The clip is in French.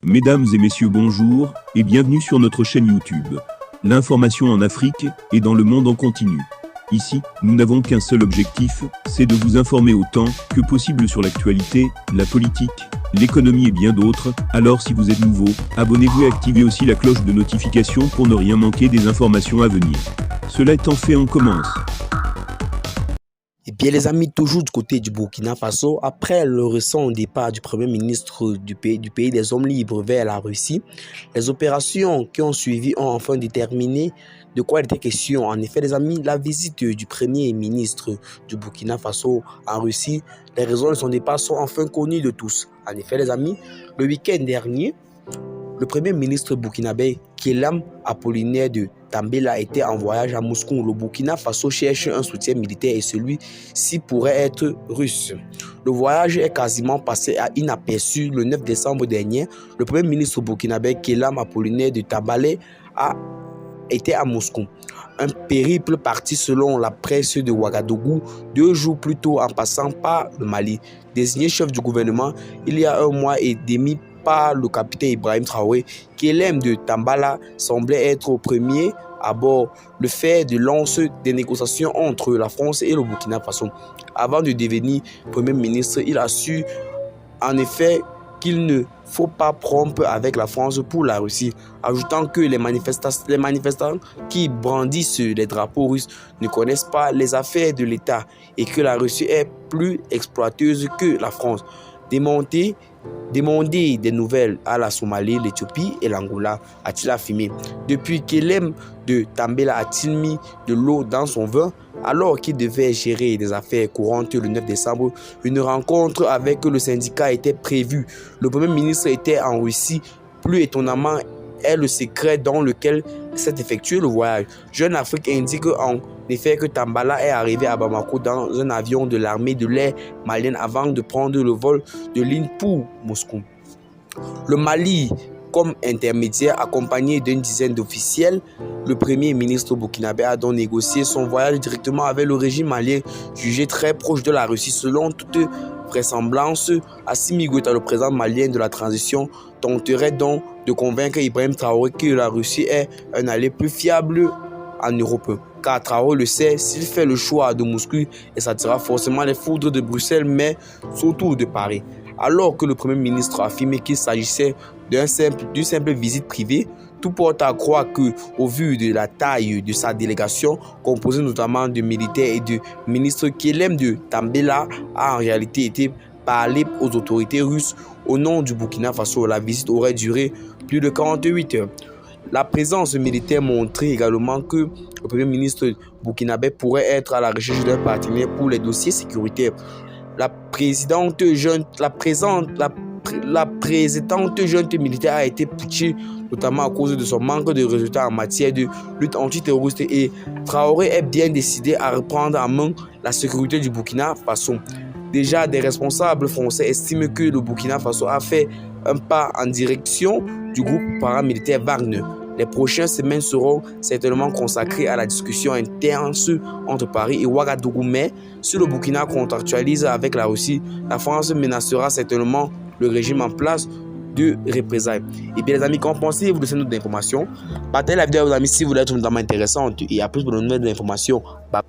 Mesdames et messieurs, bonjour et bienvenue sur notre chaîne YouTube. L'information en Afrique et dans le monde en continu. Ici, nous n'avons qu'un seul objectif, c'est de vous informer autant que possible sur l'actualité, la politique, l'économie et bien d'autres. Alors si vous êtes nouveau, abonnez-vous et activez aussi la cloche de notification pour ne rien manquer des informations à venir. Cela étant fait, on commence. Et bien les amis, toujours du côté du Burkina Faso, après le récent départ du Premier ministre du pays des hommes libres vers la Russie, les opérations qui ont suivi ont enfin déterminé de quoi il était question. En effet les amis, la visite du Premier ministre du Burkina Faso en Russie, les raisons de son départ sont enfin connues de tous. En effet les amis, le week-end dernier, le Premier ministre burkinabé Khelem Apollinaire de Tambela était en voyage à Moscou. Le Burkina Faso cherche un soutien militaire et celui-ci pourrait être russe. Le voyage est quasiment passé à inaperçu. Le 9 décembre dernier, le Premier ministre burkinabé Khelem Apollinaire de Tambela était à Moscou. Un périple parti selon la presse de Ouagadougou 2 jours plus tôt en passant par le Mali. Désigné chef du gouvernement il y a 1 mois et demi par le capitaine Ibrahim Traoré, Khelem de Tambela semblait être au premier abord le fer de lance des négociations entre la France et le Burkina Faso. Avant de devenir Premier ministre, il a su en effet qu'il ne faut pas rompre avec la France pour la Russie, ajoutant que les manifestants qui brandissent les drapeaux russes ne connaissent pas les affaires de l'État et que la Russie est plus exploiteuse que la France. Demander des nouvelles à la Somalie, l'Éthiopie et l'Angola, a-t-il affirmé. Depuis Khelem de Tambela a-t-il mis de l'eau dans son vin alors qu'il devait gérer des affaires courantes le 9 décembre. Une rencontre avec le syndicat était prévue. Le Premier ministre était en Russie. Plus étonnamment est le secret dans lequel s'est effectué le voyage. Jeune Afrique indique en effet que Tambela est arrivé à Bamako dans un avion de l'armée de l'air malienne avant de prendre le vol de ligne pour Moscou. Le Mali, comme intermédiaire, accompagné d'une dizaine d'officiels, le Premier ministre burkinabé a donc négocié son voyage directement avec le régime malien, jugé très proche de la Russie. Selon toute vraisemblance, Assimi Goïta, le président malien de la transition, tenterait donc de convaincre Ibrahim Traoré que la Russie est un allié plus fiable en Europe. Car Traoré le sait, s'il fait le choix de Moscou, et ça tirera forcément les foudres de Bruxelles, mais surtout de Paris. Alors que le Premier ministre a affirmé qu'il s'agissait d'une simple visite privée, tout porte à croire qu'au vu de la taille de sa délégation, composée notamment de militaires et de ministres, Khelem de Tambela a en réalité été parlé aux autorités russes au nom du Burkina Faso. La visite aurait duré plus de 48 heures. La présence militaire montrait également que le Premier ministre burkinabé pourrait être à la recherche d'un partenaire pour les dossiers sécuritaires. La présidente junte militaire a été putschée notamment à cause de son manque de résultats en matière de lutte antiterroriste et Traoré est bien décidé à reprendre en main la sécurité du Burkina Faso. Déjà, des responsables français estiment que le Burkina Faso a fait un pas en direction du groupe paramilitaire Wagner. Les prochaines semaines seront certainement consacrées à la discussion intense entre Paris et Ouagadougou. Mais si le Burkina contractualise avec la Russie, la France menacera certainement le régime en place de représailles. Et bien les amis, qu'en pensez-vous de ces notes d'informations? Partagez la vidéo à vos amis si vous voulez être notamment intéressante et à plus pour de nouvelles informations. Bye.